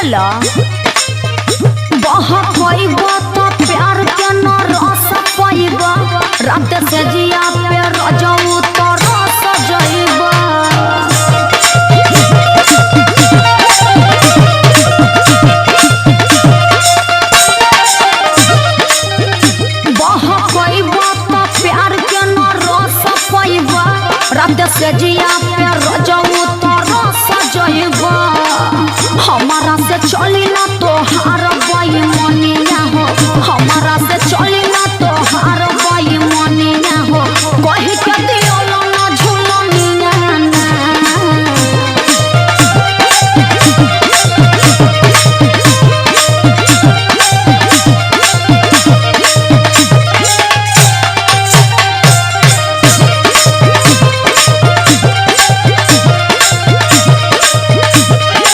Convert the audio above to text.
बोला बहकइबा तो प्यार के न रस पाइबा रात से जिया पे रजऊ तो रस जइबा बहकइबा तो प्यार के न रस पाइबा रात से जिया पे रजऊ तो रस जइबा हमारा से चली